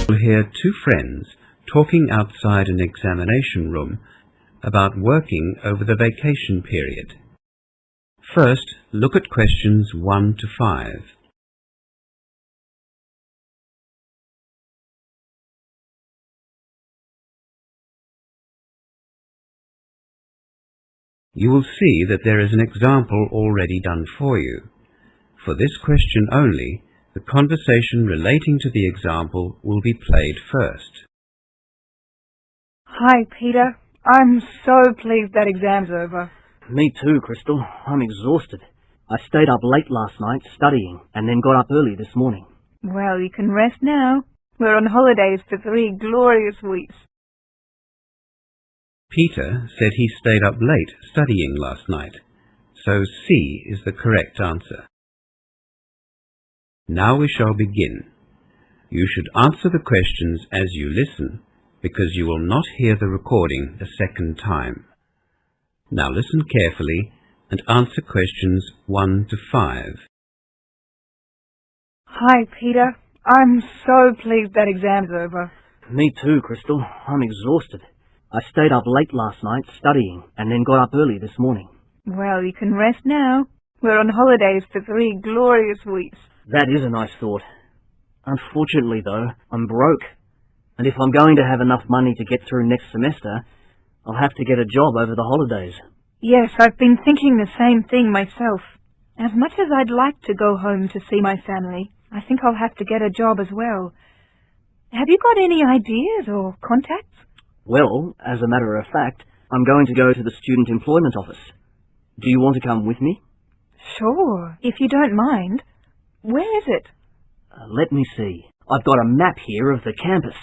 You'll hear two friends talking outside an examination room about working over the vacation period. First, look at questions 1 to 5. You will see that there is an example already done for you. For this question only, the conversation relating to the example will be played first. Hi, Peter. I'm so pleased that exam's over. Me too, Crystal. I'm exhausted. I stayed up late last night studying and then got up early this morning. Well, you can rest now. We're on holidays for 3 glorious weeks. Peter said he stayed up late studying last night, so C is the correct answer. Now we shall begin. You should answer the questions as you listen, because you will not hear the recording a second time. Now listen carefully and answer questions 1 to 5. Hi, Peter. I'm so pleased that exam's over. Me too, Crystal. I'm exhausted. I stayed up late last night studying and then got up early this morning. Well, you can rest now. We're on holidays for 3 glorious weeks. That is a nice thought. Unfortunately, though, I'm broke. And if I'm going to have enough money to get through next semester, I'll have to get a job over the holidays. Yes, I've been thinking the same thing myself. As much as I'd like to go home to see my family, I think I'll have to get a job as well. Have you got any ideas or contacts? Well, as a matter of fact, I'm going to go to the student employment office. Do you want to come with me? Sure, if you don't mind. Where is it? Let me see. I've got a map here of the campus.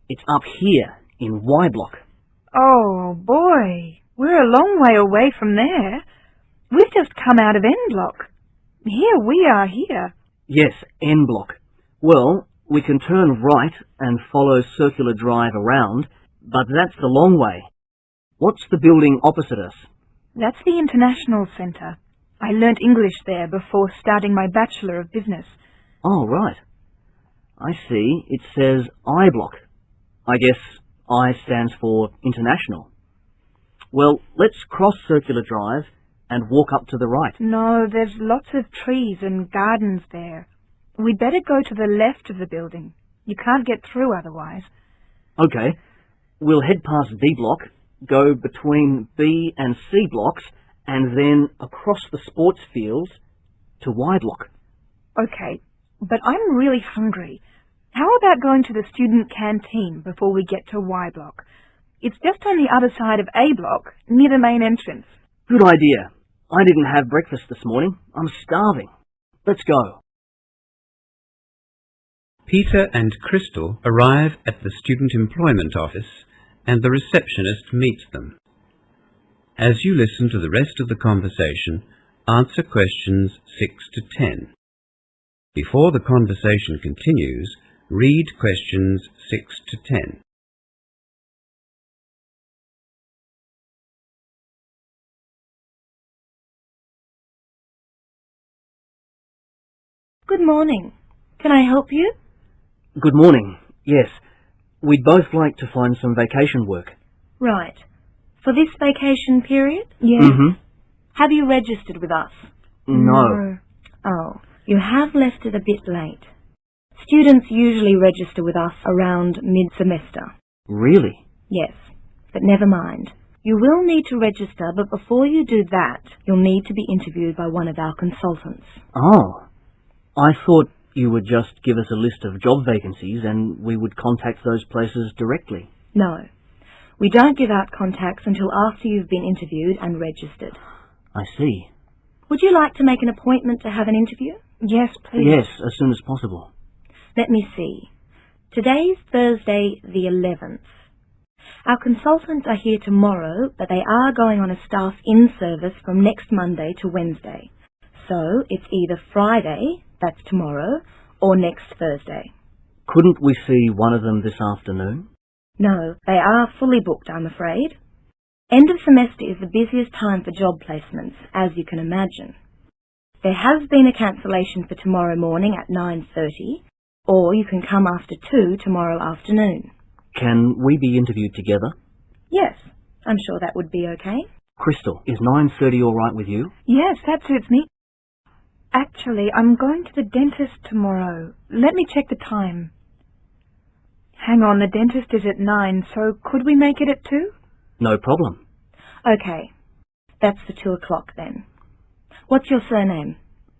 It's up here in Y Block. Oh, boy. We're a long way away from there. We've just come out of N Block. Here we are here. Yes, N Block. Well, we can turn right and follow Circular Drive around, but that's the long way. What's the building opposite us? That's the International Centre. I learnt English there before starting my Bachelor of Business. Oh, right. I see. It says I Block. I guess I stands for International. Well, let's cross Circular Drive and walk up to the right. No, there's lots of trees and gardens there. We'd better go to the left of the building. You can't get through otherwise. Okay. We'll head past D Block, go between B and C blocks, and then across the sports fields to Y Block. Okay, but I'm really hungry. How about going to the student canteen before we get to Y Block? It's just on the other side of A Block, near the main entrance. Good idea. I didn't have breakfast this morning. I'm starving. Let's go. Peter and Crystal arrive at the student employment office and the receptionist meets them. As you listen to the rest of the conversation, answer questions 6 to 10. Before the conversation continues, read questions 6 to 10. Good morning. Can I help you? Good morning. Yes. We'd both like to find some vacation work. Right. For this vacation period? Yes. Mm-hmm. Have you registered with us? No. Oh, you have left it a bit late. Students usually register with us around mid-semester. Really? Yes, but never mind. You will need to register, but before you do that, you'll need to be interviewed by one of our consultants. Oh. I thought you would just give us a list of job vacancies and we would contact those places directly. No. We don't give out contacts until after you've been interviewed and registered. I see. Would you like to make an appointment to have an interview? Yes, please. Yes, as soon as possible. Let me see. Today's Thursday the 11th. Our consultants are here tomorrow, but they are going on a staff in-service from next Monday to Wednesday. So it's either Friday, that's tomorrow, or next Thursday. Couldn't we see one of them this afternoon? No, they are fully booked, I'm afraid. End of semester is the busiest time for job placements, as you can imagine. There has been a cancellation for tomorrow morning at 9:30, Or you can come after 2 tomorrow afternoon. Can we be interviewed together? Yes, I'm sure that would be okay. Crystal, is 9:30 all right with you? Yes, that suits me. Actually, I'm going to the dentist tomorrow. Let me check the time. Hang on, the dentist is at 9, so could we make it at 2? No problem. Okay, that's for 2 o'clock then. What's your surname?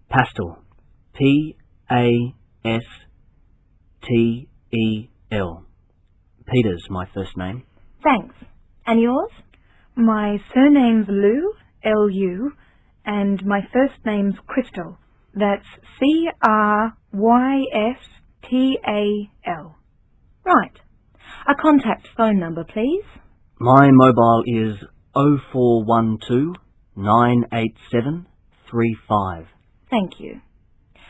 Pastel. P-A-S-T-E-L. Peter's my first name. Thanks. And yours? My surname's Lou, L-U, and my first name's Crystal. That's C-R-Y-S-T-A-L. Right. A contact phone number, please. My mobile is 0412 987 35. Thank you.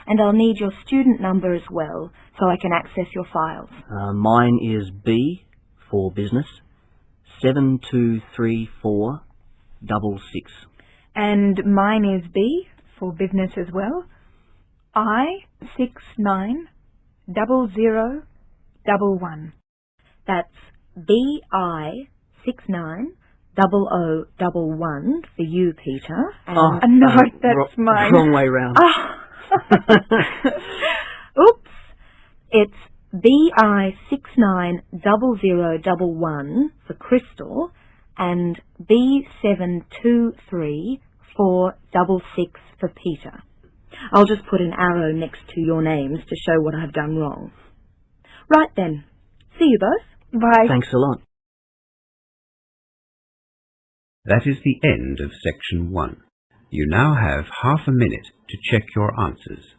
And I'll need your student number as well, so I can access your files. Mine is B for business, 723466. And mine is B, for business as well, I690011. That's BI690011 for you, Peter. And No, that's mine. Wrong way round. Oops. It's BI690011 for Crystal and B723466 for Peter. I'll just put an arrow next to your names to show what I've done wrong. Right then. See you both. Bye. Thanks a lot. That is the end of section 1. You now have half a minute to check your answers.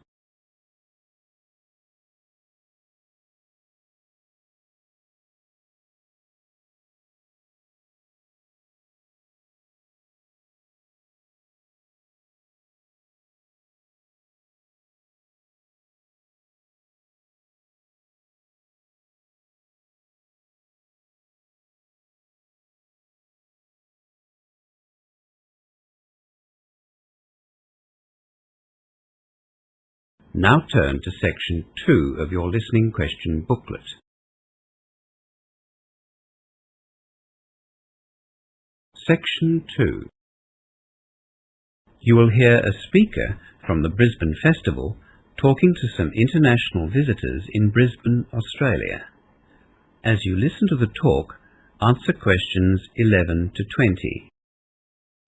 Now turn to section 2 of your listening question booklet. Section 2. You will hear a speaker from the Brisbane Festival talking to some international visitors in Brisbane, Australia. As you listen to the talk, answer questions 11 to 20.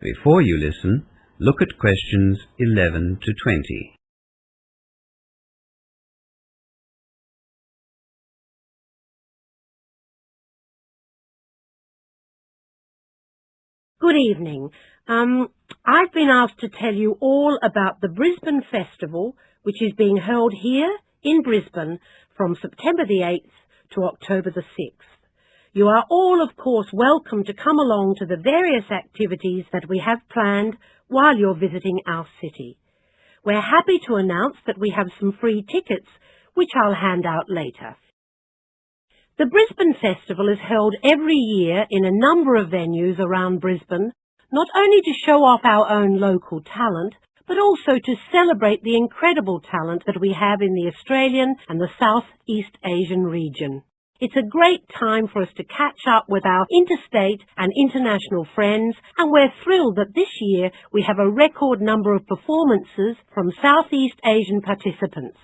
Before you listen, look at questions 11 to 20. Good evening. I've been asked to tell you all about the Brisbane Festival, which is being held here in Brisbane from September the 8th to October the 6th. You are all, of course, welcome to come along to the various activities that we have planned while you're visiting our city. We're happy to announce that we have some free tickets, which I'll hand out later. The Brisbane Festival is held every year in a number of venues around Brisbane, not only to show off our own local talent, but also to celebrate the incredible talent that we have in the Australian and the South East Asian region. It's a great time for us to catch up with our interstate and international friends, and we're thrilled that this year we have a record number of performances from Southeast Asian participants.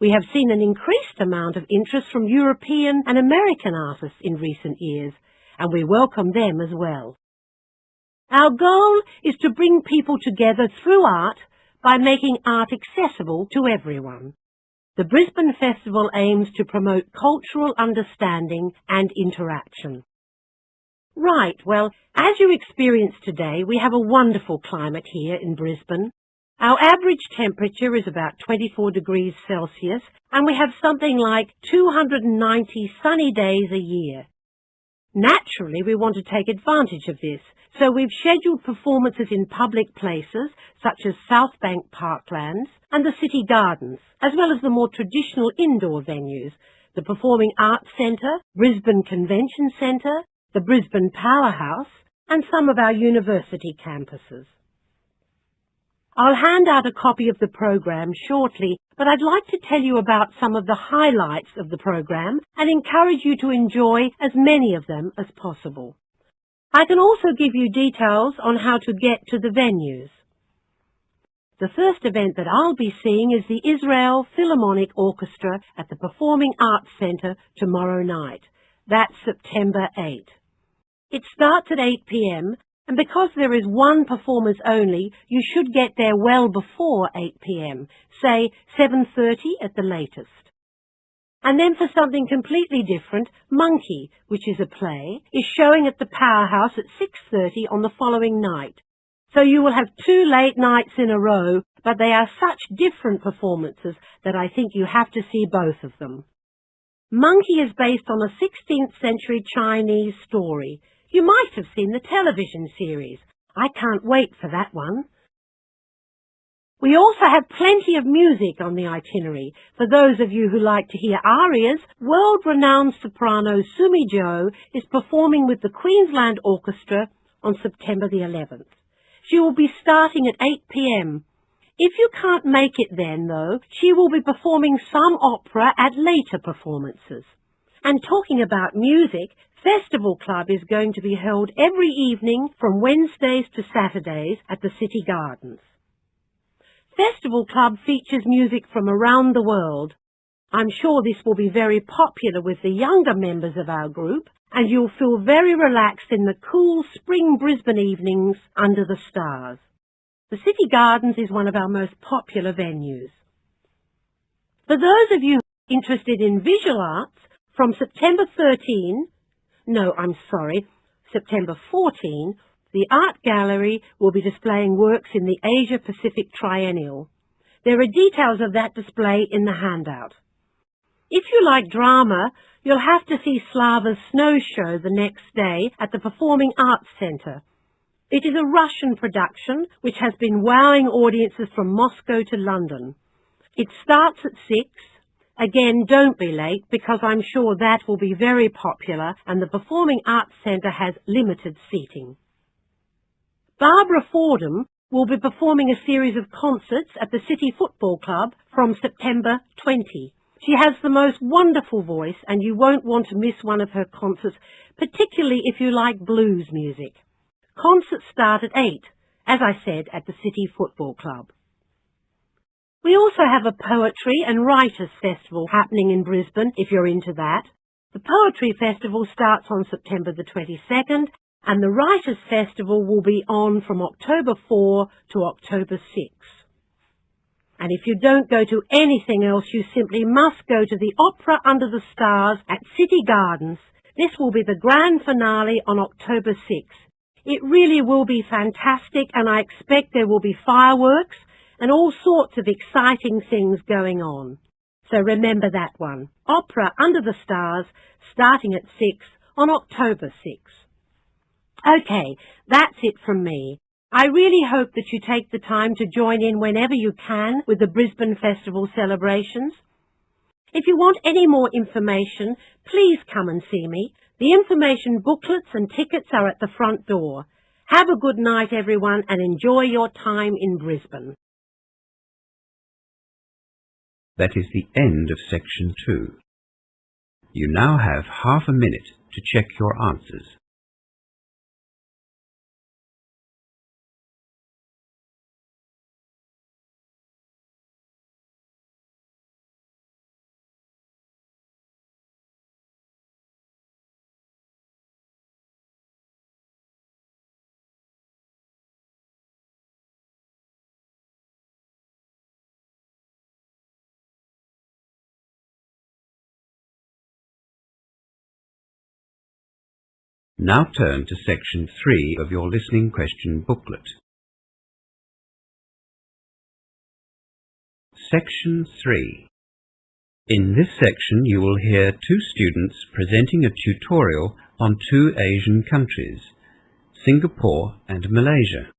We have seen an increased amount of interest from European and American artists in recent years, and we welcome them as well. Our goal is to bring people together through art by making art accessible to everyone. The Brisbane Festival aims to promote cultural understanding and interaction. Right, well, as you experienced today, we have a wonderful climate here in Brisbane. Our average temperature is about 24 degrees Celsius, and we have something like 290 sunny days a year. Naturally, we want to take advantage of this, so we've scheduled performances in public places such as South Bank Parklands and the City Gardens, as well as the more traditional indoor venues, the Performing Arts Centre, Brisbane Convention Centre, the Brisbane Powerhouse, and some of our university campuses. I'll hand out a copy of the program shortly, but I'd like to tell you about some of the highlights of the program and encourage you to enjoy as many of them as possible. I can also give you details on how to get to the venues. The first event that I'll be seeing is the Israel Philharmonic Orchestra at the Performing Arts Centre tomorrow night. That's September 8. It starts at 8 p.m. and because there is one performance only, you should get there well before 8 p.m., say 7:30 at the latest. And then for something completely different, Monkey, which is a play, is showing at the Powerhouse at 6:30 on the following night. So you will have 2 late nights in a row, but they are such different performances that I think you have to see both of them. Monkey is based on a 16th century Chinese story. You might have seen the television series. I can't wait for that one. We also have plenty of music on the itinerary. For those of you who like to hear arias, world-renowned soprano Sumi Jo is performing with the Queensland Orchestra on September the 11th. She will be starting at 8 p.m. If you can't make it then, though, she will be performing some opera at later performances. And talking about music, Festival Club is going to be held every evening from Wednesdays to Saturdays at the City Gardens. Festival Club features music from around the world. I'm sure this will be very popular with the younger members of our group, and you'll feel very relaxed in the cool spring Brisbane evenings under the stars. The City Gardens is one of our most popular venues. For those of you interested in visual arts, from September 14, the Art Gallery will be displaying works in the Asia-Pacific Triennial. There are details of that display in the handout. If you like drama, you'll have to see Slava's Snow Show the next day at the Performing Arts Centre. It is a Russian production which has been wowing audiences from Moscow to London. It starts at 6. Again, don't be late because I'm sure that will be very popular and the Performing Arts Centre has limited seating. Barbara Fordham will be performing a series of concerts at the City Football Club from September 20. She has the most wonderful voice and you won't want to miss one of her concerts, particularly if you like blues music. Concerts start at 8, as I said, at the City Football Club. We also have a Poetry and Writers Festival happening in Brisbane, if you're into that. The Poetry Festival starts on September the 22nd, and the Writers Festival will be on from October 4 to October 6. And if you don't go to anything else, you simply must go to the Opera Under the Stars at City Gardens. This will be the grand finale on October 6. It really will be fantastic, and I expect there will be fireworks and all sorts of exciting things going on. So remember that one. Opera Under the Stars, starting at 6 on October 6. Okay, that's it from me. I really hope that you take the time to join in whenever you can with the Brisbane Festival celebrations. If you want any more information, please come and see me. The information booklets and tickets are at the front door. Have a good night, everyone, and enjoy your time in Brisbane. That is the end of section 2. You now have half a minute to check your answers. Now turn to section 3 of your listening question booklet. Section 3. In this section you will hear 2 students presenting a tutorial on 2 Asian countries, Singapore and Malaysia.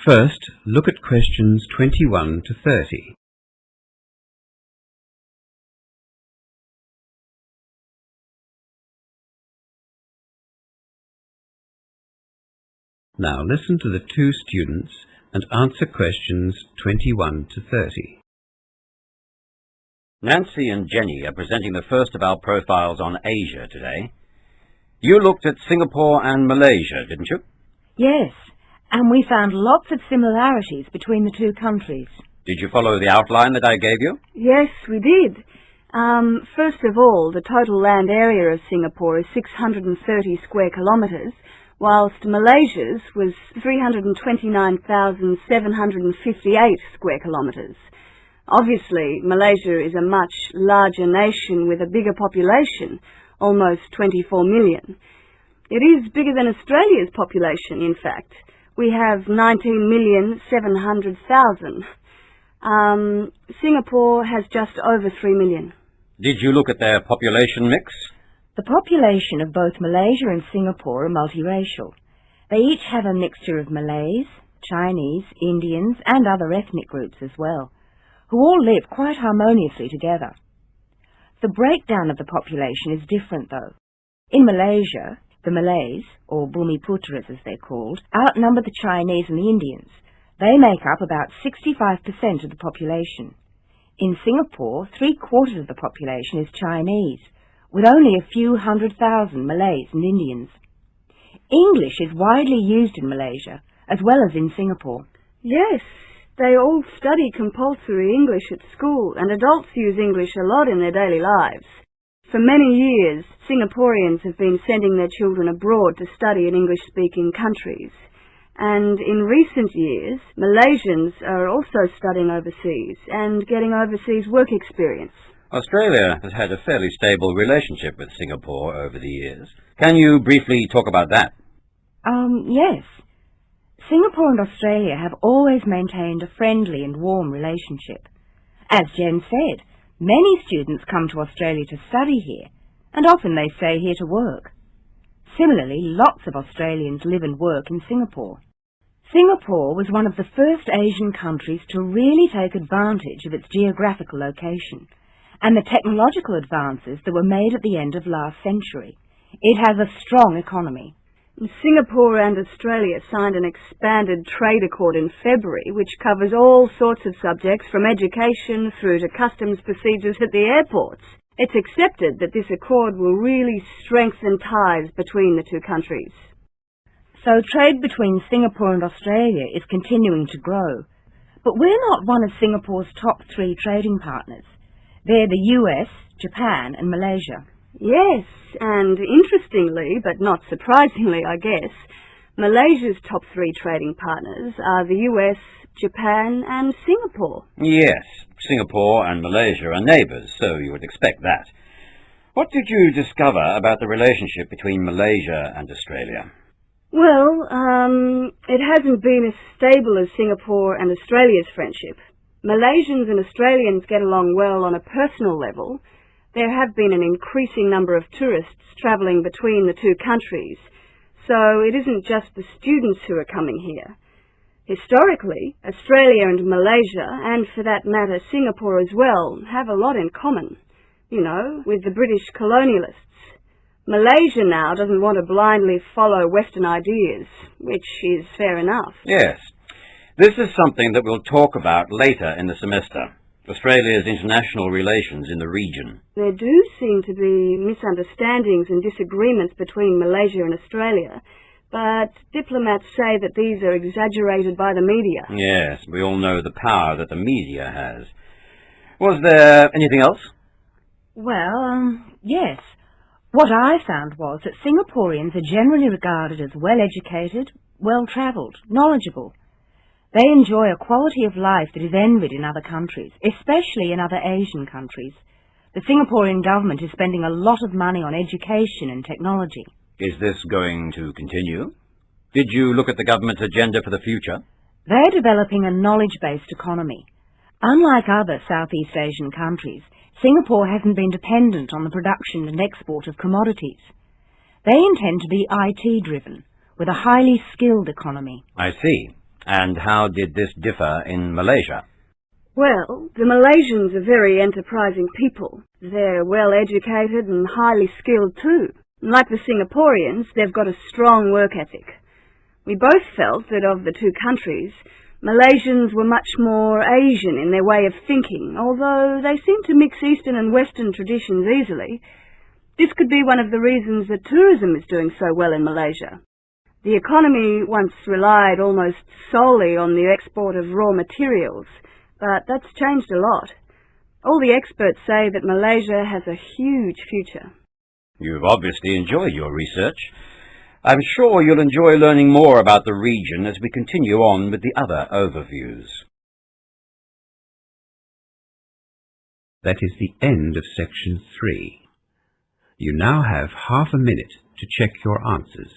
First, look at questions 21 to 30. Now listen to the 2 students and answer questions 21 to 30. Nancy and Jenny are presenting the first of our profiles on Asia today. You looked at Singapore and Malaysia, didn't you? Yes, and we found lots of similarities between the two countries. Did you follow the outline that I gave you? Yes, we did. First of all, the total land area of Singapore is 630 square kilometres, whilst Malaysia's was 329,758 square kilometres. Obviously, Malaysia is a much larger nation with a bigger population, almost 24 million. It is bigger than Australia's population, in fact. We have 19,700,000. Singapore has just over 3 million. Did you look at their population mix? The population of both Malaysia and Singapore are multiracial. They each have a mixture of Malays, Chinese, Indians and other ethnic groups as well, who all live quite harmoniously together. The breakdown of the population is different though. In Malaysia, the Malays, or Bumiputras as they're called, outnumber the Chinese and the Indians. They make up about 65% of the population. In Singapore, 3/4 of the population is Chinese, with only a few 100,000 Malays and Indians. English is widely used in Malaysia, as well as in Singapore. Yes, they all study compulsory English at school, and adults use English a lot in their daily lives. For many years, Singaporeans have been sending their children abroad to study in English-speaking countries. And in recent years, Malaysians are also studying overseas and getting overseas work experience. Australia has had a fairly stable relationship with Singapore over the years. Can you briefly talk about that? Yes. Singapore and Australia have always maintained a friendly and warm relationship. As Jen said, many students come to Australia to study here, and often they stay here to work. Similarly, lots of Australians live and work in Singapore. Singapore was one of the first Asian countries to really take advantage of its geographical location and the technological advances that were made at the end of last century. It has a strong economy. Singapore and Australia signed an expanded trade accord in February, which covers all sorts of subjects from education through to customs procedures at the airports. It's accepted that this accord will really strengthen ties between the two countries. So trade between Singapore and Australia is continuing to grow. But we're not one of Singapore's top 3 trading partners. They're the US, Japan and Malaysia. Yes, and interestingly, but not surprisingly, I guess, Malaysia's top 3 trading partners are the US, Japan and Singapore. Yes, Singapore and Malaysia are neighbours, so you would expect that. What did you discover about the relationship between Malaysia and Australia? Well, it hasn't been as stable as Singapore and Australia's friendship. Malaysians and Australians get along well on a personal level. There have been an increasing number of tourists travelling between the two countries, so it isn't just the students who are coming here. Historically, Australia and Malaysia, and for that matter Singapore as well, have a lot in common, you know, with the British colonialists. Malaysia now doesn't want to blindly follow Western ideas, which is fair enough. Yes. This is something that we'll talk about later in the semester. Australia's international relations in the region. There do seem to be misunderstandings and disagreements between Malaysia and Australia, but diplomats say that these are exaggerated by the media. Yes, we all know the power that the media has. Was there anything else? Well, yes. What I found was that Singaporeans are generally regarded as well-educated, well-travelled, knowledgeable. They enjoy a quality of life that is envied in other countries, especially in other Asian countries. The Singaporean government is spending a lot of money on education and technology. Is this going to continue? Did you look at the government's agenda for the future? They're developing a knowledge-based economy. Unlike other Southeast Asian countries, Singapore hasn't been dependent on the production and export of commodities. They intend to be IT-driven, with a highly skilled economy. I see. And how did this differ in Malaysia? Well, the Malaysians are very enterprising people. They're well-educated and highly skilled too. Like the Singaporeans, they've got a strong work ethic. We both felt that of the two countries, Malaysians were much more Asian in their way of thinking, although they seem to mix Eastern and Western traditions easily. This could be one of the reasons that tourism is doing so well in Malaysia. The economy once relied almost solely on the export of raw materials, but that's changed a lot. All the experts say that Malaysia has a huge future. You've obviously enjoyed your research. I'm sure you'll enjoy learning more about the region as we continue on with the other overviews. That is the end of section 3. You now have half a minute to check your answers.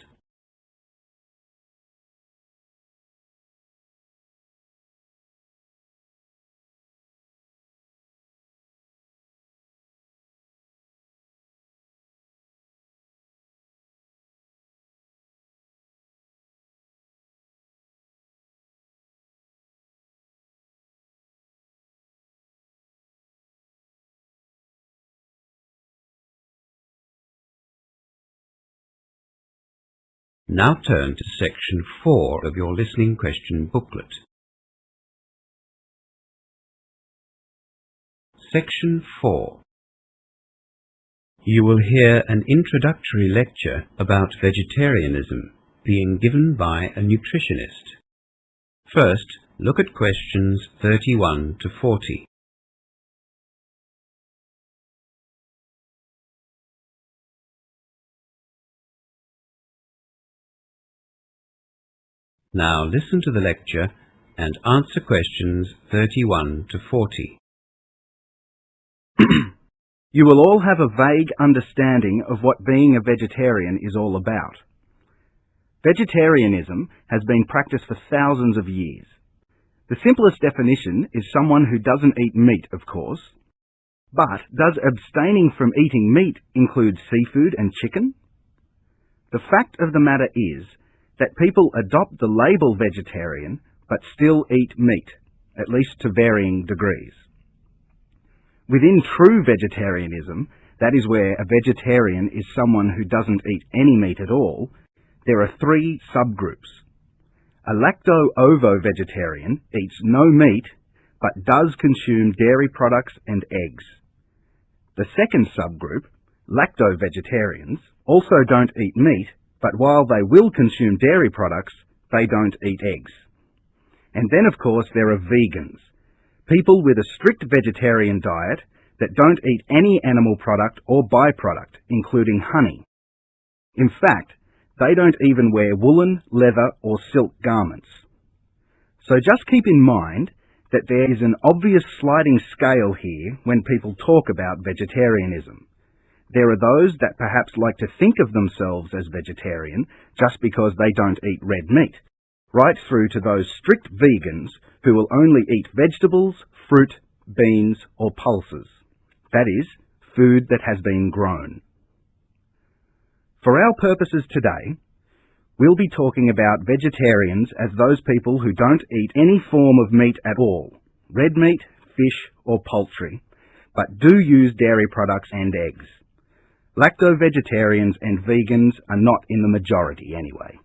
Now turn to section 4 of your listening question booklet. Section 4. You will hear an introductory lecture about vegetarianism being given by a nutritionist. First, look at questions 31 to 40. Now listen to the lecture and answer questions 31 to 40. You will all have a vague understanding of what being a vegetarian is all about. Vegetarianism has been practiced for thousands of years. The simplest definition is someone who doesn't eat meat, of course. But does abstaining from eating meat include seafood and chicken? The fact of the matter is that people adopt the label vegetarian but still eat meat, at least to varying degrees. Within true vegetarianism, that is where a vegetarian is someone who doesn't eat any meat at all, there are 3 subgroups. A lacto-ovo-vegetarian eats no meat but does consume dairy products and eggs. The second subgroup, lacto-vegetarians, also don't eat meat, but while they will consume dairy products, they don't eat eggs. And then, of course, there are vegans, people with a strict vegetarian diet that don't eat any animal product or byproduct, including honey. In fact, they don't even wear woolen, leather, or silk garments. So just keep in mind that there is an obvious sliding scale here when people talk about vegetarianism. There are those that perhaps like to think of themselves as vegetarian just because they don't eat red meat, right through to those strict vegans who will only eat vegetables, fruit, beans, or pulses. That is, food that has been grown. For our purposes today, we'll be talking about vegetarians as those people who don't eat any form of meat at all, red meat, fish, or poultry, but do use dairy products and eggs. Lacto-vegetarians and vegans are not in the majority anyway.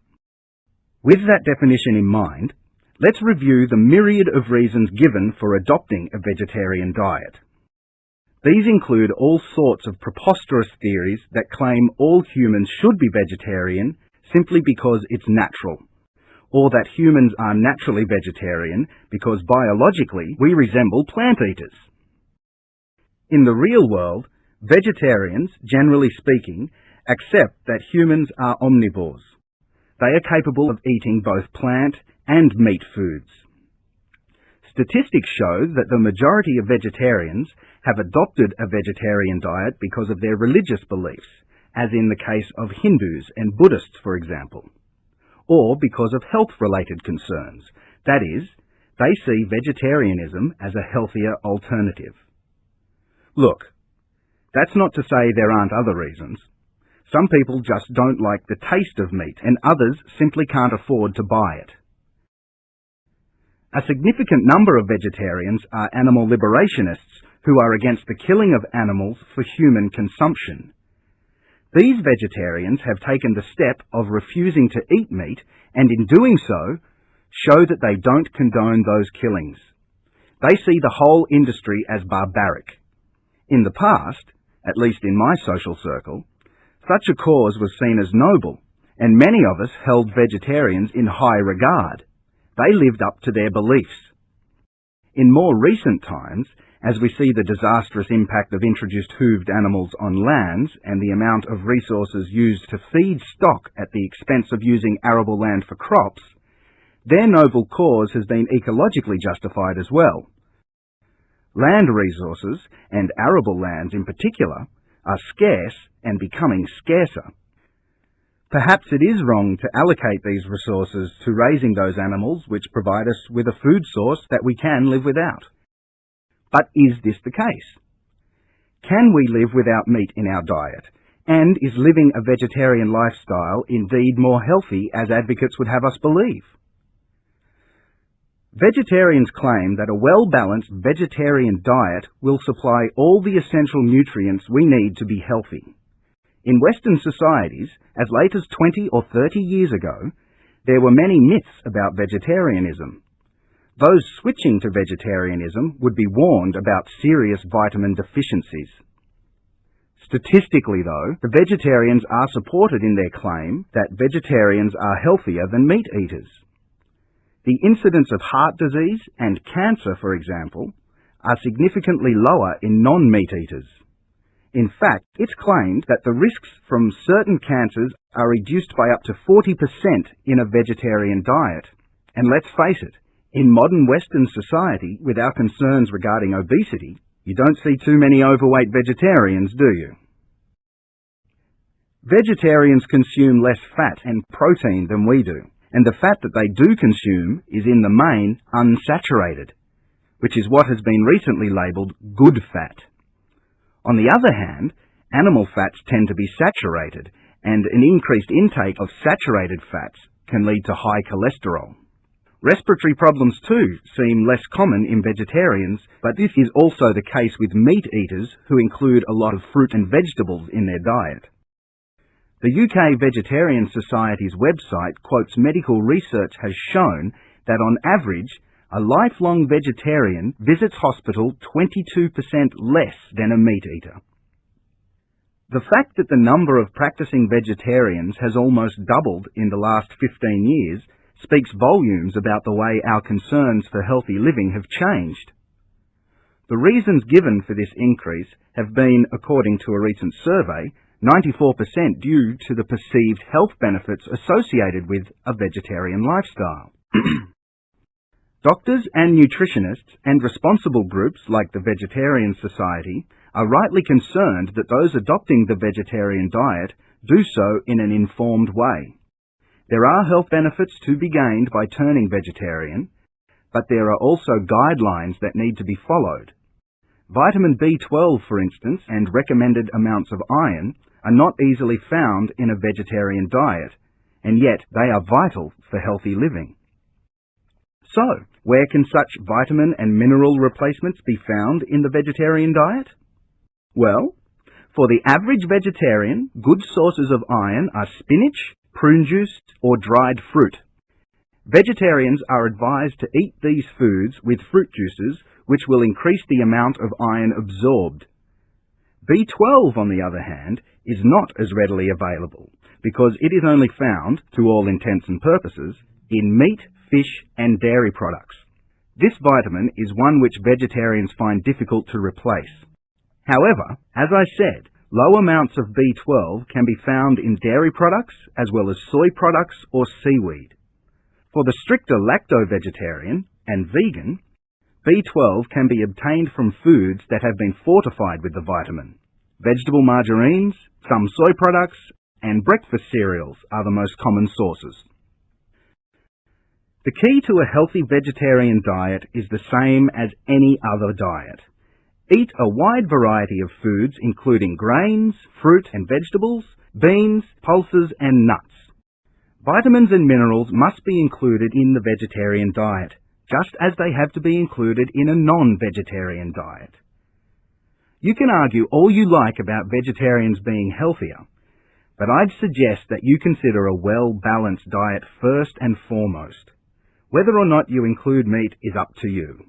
With that definition in mind, let's review the myriad of reasons given for adopting a vegetarian diet. These include all sorts of preposterous theories that claim all humans should be vegetarian simply because it's natural, or that humans are naturally vegetarian because biologically we resemble plant eaters. In the real world, vegetarians, generally speaking, accept that humans are omnivores. They are capable of eating both plant and meat foods. Statistics show that the majority of vegetarians have adopted a vegetarian diet because of their religious beliefs, as in the case of Hindus and Buddhists, for example, or because of health-related concerns. That is, they see vegetarianism as a healthier alternative. Look, that's not to say there aren't other reasons. Some people just don't like the taste of meat, and others simply can't afford to buy it. A significant number of vegetarians are animal liberationists who are against the killing of animals for human consumption. These vegetarians have taken the step of refusing to eat meat, and in doing so, show that they don't condone those killings. They see the whole industry as barbaric. In the past, at least in my social circle, such a cause was seen as noble, and many of us held vegetarians in high regard. They lived up to their beliefs. In more recent times, as we see the disastrous impact of introduced hooved animals on lands and the amount of resources used to feed stock at the expense of using arable land for crops, their noble cause has been ecologically justified as well. Land resources, and arable lands in particular, are scarce and becoming scarcer. Perhaps it is wrong to allocate these resources to raising those animals which provide us with a food source that we can live without. But is this the case? Can we live without meat in our diet? And is living a vegetarian lifestyle indeed more healthy, as advocates would have us believe? Vegetarians claim that a well-balanced vegetarian diet will supply all the essential nutrients we need to be healthy. In Western societies, as late as 20 or 30 years ago, there were many myths about vegetarianism. Those switching to vegetarianism would be warned about serious vitamin deficiencies. Statistically, though, the vegetarians are supported in their claim that vegetarians are healthier than meat eaters. The incidence of heart disease and cancer, for example, are significantly lower in non-meat eaters. In fact, it's claimed that the risks from certain cancers are reduced by up to 40% in a vegetarian diet. And let's face it, in modern Western society, with our concerns regarding obesity, you don't see too many overweight vegetarians, do you? Vegetarians consume less fat and protein than we do, and the fat that they do consume is in the main unsaturated, which is what has been recently labelled good fat. On the other hand, animal fats tend to be saturated, and an increased intake of saturated fats can lead to high cholesterol. Respiratory problems too seem less common in vegetarians, but this is also the case with meat eaters who include a lot of fruit and vegetables in their diet. The UK Vegetarian Society's website quotes medical research has shown that on average, a lifelong vegetarian visits hospital 22% less than a meat eater. The fact that the number of practicing vegetarians has almost doubled in the last 15 years speaks volumes about the way our concerns for healthy living have changed. The reasons given for this increase have been, according to a recent survey, 94% due to the perceived health benefits associated with a vegetarian lifestyle. Doctors and nutritionists and responsible groups like the Vegetarian Society are rightly concerned that those adopting the vegetarian diet do so in an informed way. There are health benefits to be gained by turning vegetarian, but there are also guidelines that need to be followed. Vitamin B12, for instance, and recommended amounts of iron are not easily found in a vegetarian diet, and yet they are vital for healthy living. So, where can such vitamin and mineral replacements be found in the vegetarian diet? Well, for the average vegetarian, good sources of iron are spinach, prune juice, or dried fruit. Vegetarians are advised to eat these foods with fruit juices, which will increase the amount of iron absorbed. B12, on the other hand, is not as readily available, because it is only found, to all intents and purposes, in meat, fish, and dairy products. This vitamin is one which vegetarians find difficult to replace. However, as I said, low amounts of B12 can be found in dairy products as well as soy products or seaweed. For the stricter lacto-vegetarian and vegan, B12 can be obtained from foods that have been fortified with the vitamin. Vegetable margarines, some soy products, and breakfast cereals are the most common sources. The key to a healthy vegetarian diet is the same as any other diet. Eat a wide variety of foods including grains, fruit and vegetables, beans, pulses and nuts. Vitamins and minerals must be included in the vegetarian diet, just as they have to be included in a non-vegetarian diet. You can argue all you like about vegetarians being healthier, but I'd suggest that you consider a well-balanced diet first and foremost. Whether or not you include meat is up to you.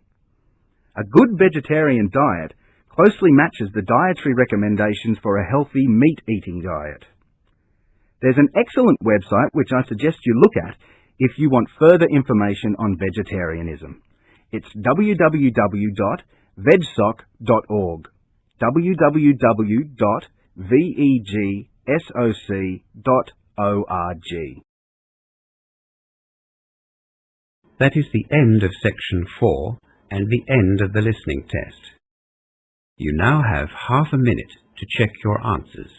A good vegetarian diet closely matches the dietary recommendations for a healthy meat-eating diet. There's an excellent website which I suggest you look at if you want further information on vegetarianism. It's www.vegsoc.org. www.vegsoc.org. That is the end of section 4 and the end of the listening test. You now have half a minute to check your answers.